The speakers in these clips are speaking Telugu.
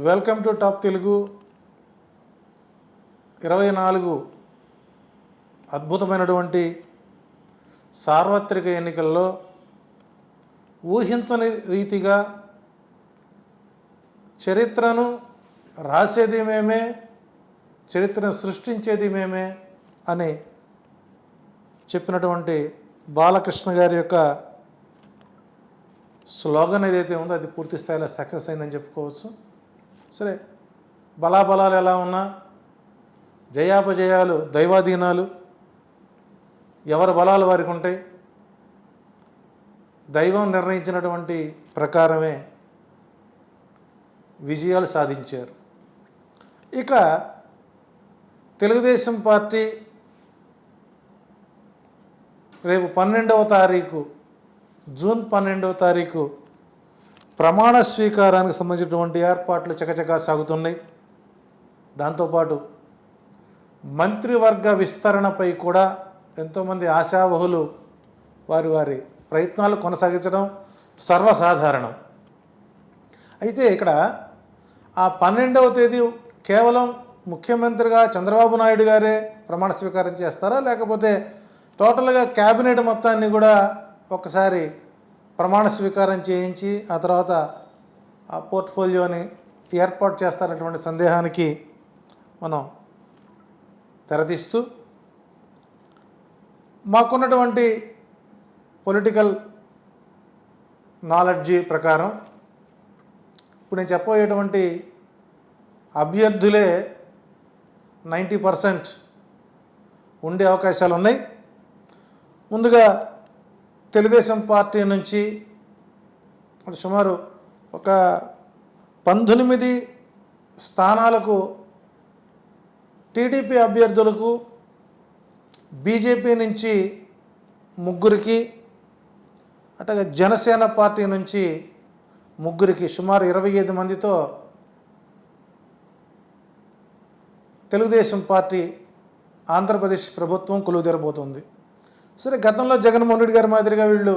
Welcome to top Telugu. 24 అద్భుతమైనటువంటి సార్వత్రిక ఎన్నికల్లో ఊహించని రీతిగా చరిత్రను రాసేది మేమే, చరిత్రను సృష్టించేది మేమే అని చెప్పినటువంటి బాలకృష్ణ గారి యొక్క స్లోగన్ ఏదైతే ఉందో అది పూర్తి స్థాయిలో సక్సెస్ అయిందని చెప్పుకోవచ్చు. సరే, బలాబలాలు ఎలా ఉన్నా, జయాపజయాలు దైవాధీనాలు, ఎవరి బలాలు వారికి ఉంటాయి. దైవం నిర్ణయించినటువంటి ప్రకారమే విజయాలు సాధించారు. ఇక తెలుగుదేశం పార్టీ రేపు 12వ తారీఖు, జూన్ 12వ తారీఖు ప్రమాణ స్వీకారానికి సంబంధించినటువంటి ఏర్పాట్లు చకచకా సాగుతున్నాయి. దాంతోపాటు మంత్రివర్గ విస్తరణపై కూడా ఎంతోమంది ఆశావహులు వారి ప్రయత్నాలు కొనసాగించడం సర్వసాధారణం. అయితే ఇక్కడ ఆ 12వ తేదీ కేవలం ముఖ్యమంత్రిగా చంద్రబాబు నాయుడు గారే ప్రమాణ స్వీకారం చేస్తారా, లేకపోతే టోటల్గా క్యాబినెట్ మొత్తాన్ని కూడా ఒకసారి ప్రమాణ స్వీకారం చేయించి ఆ తర్వాత ఆ పోర్ట్ఫోలియోని ఏర్పాటు చేస్తారనేటువంటి సందేహానికి మనం తెరతీస్తూ, మాకున్నటువంటి పొలిటికల్ నాలెడ్జి ప్రకారం ఇప్పుడు నేను చెప్పబోయేటువంటి అభ్యర్థులే 90% ఉండే అవకాశాలు ఉన్నాయి. ముందుగా తెలుగుదేశం పార్టీ నుంచి సుమారు ఒక 19 స్థానాలకు టీడీపీ అభ్యర్థులకు, బీజేపీ నుంచి 3కి, అట్లాగే జనసేన పార్టీ నుంచి 3కి, సుమారు 25 మందితో తెలుగుదేశం పార్టీ ఆంధ్రప్రదేశ్ ప్రభుత్వం కొలువుదీరబోతుంది. సరే, గతంలో జగన్మోహన్ రెడ్డి గారి మాదిరిగా వీళ్ళు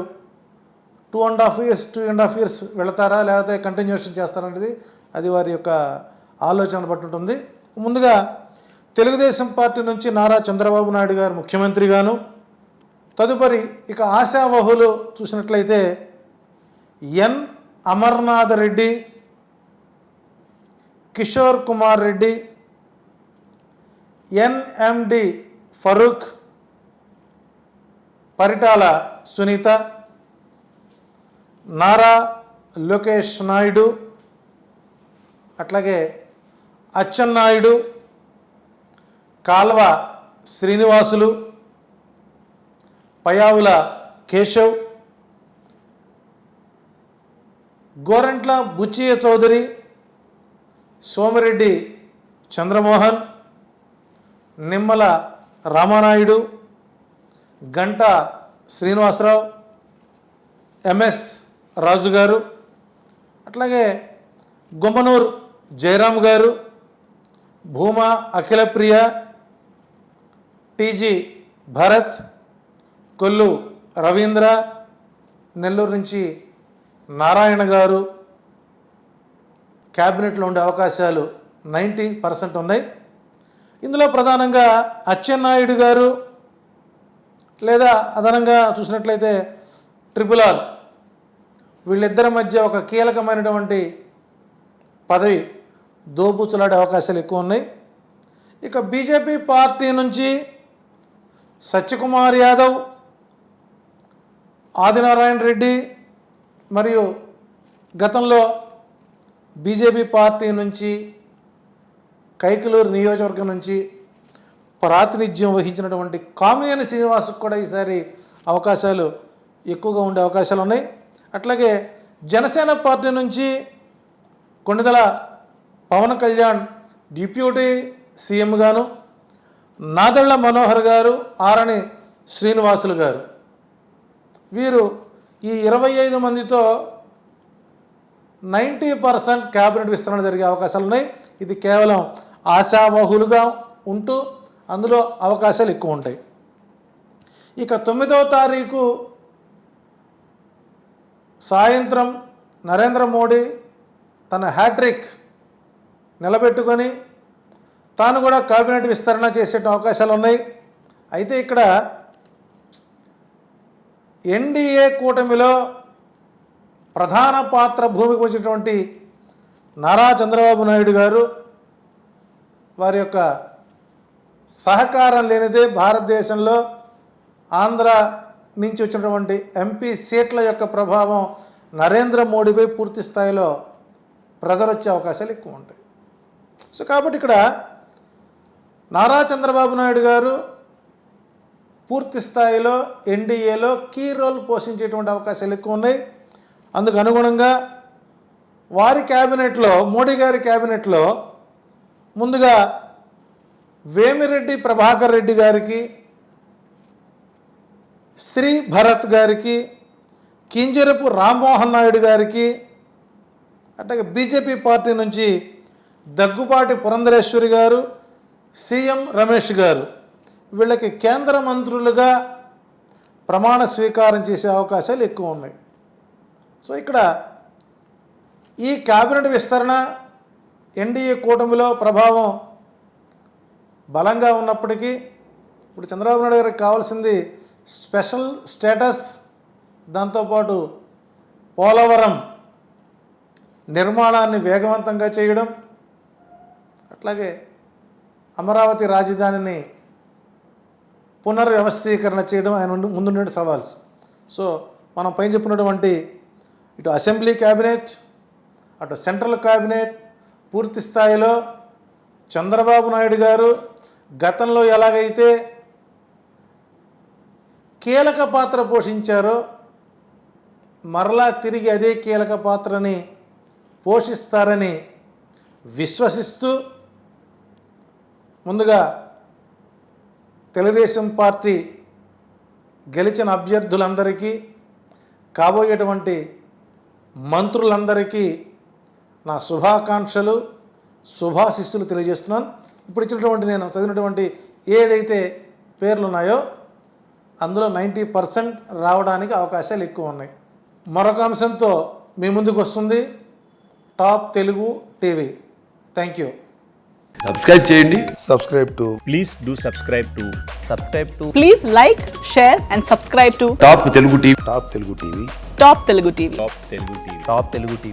2.5 ఇయర్స్ వెళతారా, లేకపోతే కంటిన్యూషన్ చేస్తారనేది అది వారి యొక్క ఆలోచన బట్టి ఉంటుంది. ముందుగా తెలుగుదేశం పార్టీ నుంచి నారా చంద్రబాబు నాయుడు గారు ముఖ్యమంత్రిగాను, తదుపరి ఇక ఆశావహులు చూసినట్లయితే ఎన్ అమర్నాథ్ రెడ్డి, కిషోర్ కుమార్ రెడ్డి, ఎన్ఎండి ఫరూక్, పరిటాల సునీత, నారా లోకేష్ నాయుడు, అట్లాగే అచ్చెన్నాయుడు, కాల్వ శ్రీనివాసులు, పయావుల కేశవ్, గోరంట్ల బుచ్చియ చౌదరి, సోమిరెడ్డి చంద్రమోహన్, నిమ్మల రామానాయుడు, గంటా శ్రీనివాసరావు, ఎంఎస్ రాజు గారు, అట్లాగే గుమ్మనూరు జయరామ్ గారు, భూమా అఖిలప్రియ, టీజీ భరత్, కొల్లు రవీంద్ర, నెల్లూరు నుంచి నారాయణ గారు క్యాబినెట్లో ఉండే అవకాశాలు 90% ఉన్నాయి. ఇందులో ప్రధానంగా అచ్చెన్నాయుడు గారు, లేదా అదనంగా చూసినట్లయితే RRR, వీళ్ళిద్దరి మధ్య ఒక కీలకమైనటువంటి పదవి దోబూచులాడే అవకాశాలు ఎక్కువ ఉన్నాయి. ఇక బీజేపీ పార్టీ నుంచి సత్యకుమార్ యాదవ్, ఆదినారాయణ రెడ్డి, మరియు గతంలో బీజేపీ పార్టీ నుంచి కైకలూరు నియోజకవర్గం నుంచి ప్రాతినిధ్యం వహించినటువంటి కామినేని శ్రీనివాసుకు కూడా ఈసారి అవకాశాలు ఎక్కువగా ఉండే అవకాశాలు ఉన్నాయి. అట్లాగే జనసేన పార్టీ నుంచి కొణిదెల పవన్ కళ్యాణ్ డిప్యూటీ సీఎంగాను, నాదెళ్ల మనోహర్ గారు, ఆరణి శ్రీనివాసులు గారు, వీరు ఈ 25 మందితో 90% క్యాబినెట్ విస్తరణ జరిగే అవకాశాలు ఉన్నాయి. ఇది కేవలం ఆశావహులుగా ఉంటూ అందులో అవకాశాలు ఎక్కువ ఉంటాయి. ఇక 9వ తారీఖు సాయంత్రం నరేంద్ర మోడీ తన హ్యాట్రిక్ నిలబెట్టుకొని తాను కూడా కేబినెట్ విస్తరణ చేసే అవకాశాలు ఉన్నాయి. అయితే ఇక్కడ ఎన్డీఏ కూటమిలో ప్రధాన పాత్ర భూమికి వచ్చినటువంటి నారా చంద్రబాబు నాయుడు గారు వారి యొక్క సహకారం లేనిదే భారతదేశంలో ఆంధ్ర నుంచి వచ్చినటువంటి ఎంపీ సీట్ల యొక్క ప్రభావం నరేంద్ర మోడీపై పూర్తి స్థాయిలో ప్రెజర్ వచ్చే అవకాశాలు ఎక్కువ ఉంటాయి. సో కాబట్టి ఇక్కడ నారా చంద్రబాబు నాయుడు గారు పూర్తి స్థాయిలో ఎన్డీఏలో కీ రోల్ పోషించేటువంటి అవకాశాలు ఎక్కువ ఉన్నాయి. అందుకు అనుగుణంగా వారి క్యాబినెట్లో, మోడీ గారి క్యాబినెట్లో ముందుగా వేమిరెడ్డి ప్రభాకర్ రెడ్డి గారికి, శ్రీ భరత్ గారికి, కింజరపు రామ్మోహన్ నాయుడు గారికి, అట్లాగే బీజేపీ పార్టీ నుంచి దగ్గుపాటి పురంధరేశ్వరి గారు, సీఎం రమేష్ గారు, వీళ్ళకి కేంద్ర మంత్రులుగా ప్రమాణ స్వీకారం చేసే అవకాశాలు ఎక్కువ ఉన్నాయి. సో ఇక్కడ ఈ కేబినెట్ విస్తరణ ఎన్డీఏ కూటమిలో ప్రభావం బలంగా ఉన్నప్పటికీ ఇప్పుడు చంద్రబాబు నాయుడు గారికి కావాల్సింది స్పెషల్ స్టేటస్, దాంతోపాటు పోలవరం నిర్మాణాన్ని వేగవంతంగా చేయడం, అట్లాగే అమరావతి రాజధానిని పునర్వ్యవస్థీకరణ చేయడం ఆయన ముందుండే సవాల్స్. సో మనం పైన చెప్పినటువంటి ఇటు అసెంబ్లీ క్యాబినెట్, అటు సెంట్రల్ క్యాబినెట్ పూర్తి స్థాయిలో చంద్రబాబు నాయుడు గారు గతంలో ఎలాగైతే కీలక పాత్ర పోషించారో మరలా తిరిగి అదే కీలక పాత్రని పోషిస్తారని విశ్వసిస్తూ ముందుగా తెలుగుదేశం పార్టీ గెలిచిన అభ్యర్థులందరికీ, కాబోయేటువంటి మంత్రులందరికీ నా శుభాకాంక్షలు, శుభాశిస్సులు తెలియజేస్తున్నాను. ఇప్పుడు ఇచ్చినటువంటి నేను చదివినటువంటి ఏదైతే పేర్లు ఉన్నాయో అందులో 90% రావడానికి అవకాశాలు ఎక్కువ ఉన్నాయి. మరొక అంశంతో మీ ముందుకు వస్తుంది top Telugu TV. Thank you. Subscribe చేయండి. Please do subscribe to Please like, share and subscribe to top Telugu TV. Top Telugu TV. Top Telugu TV.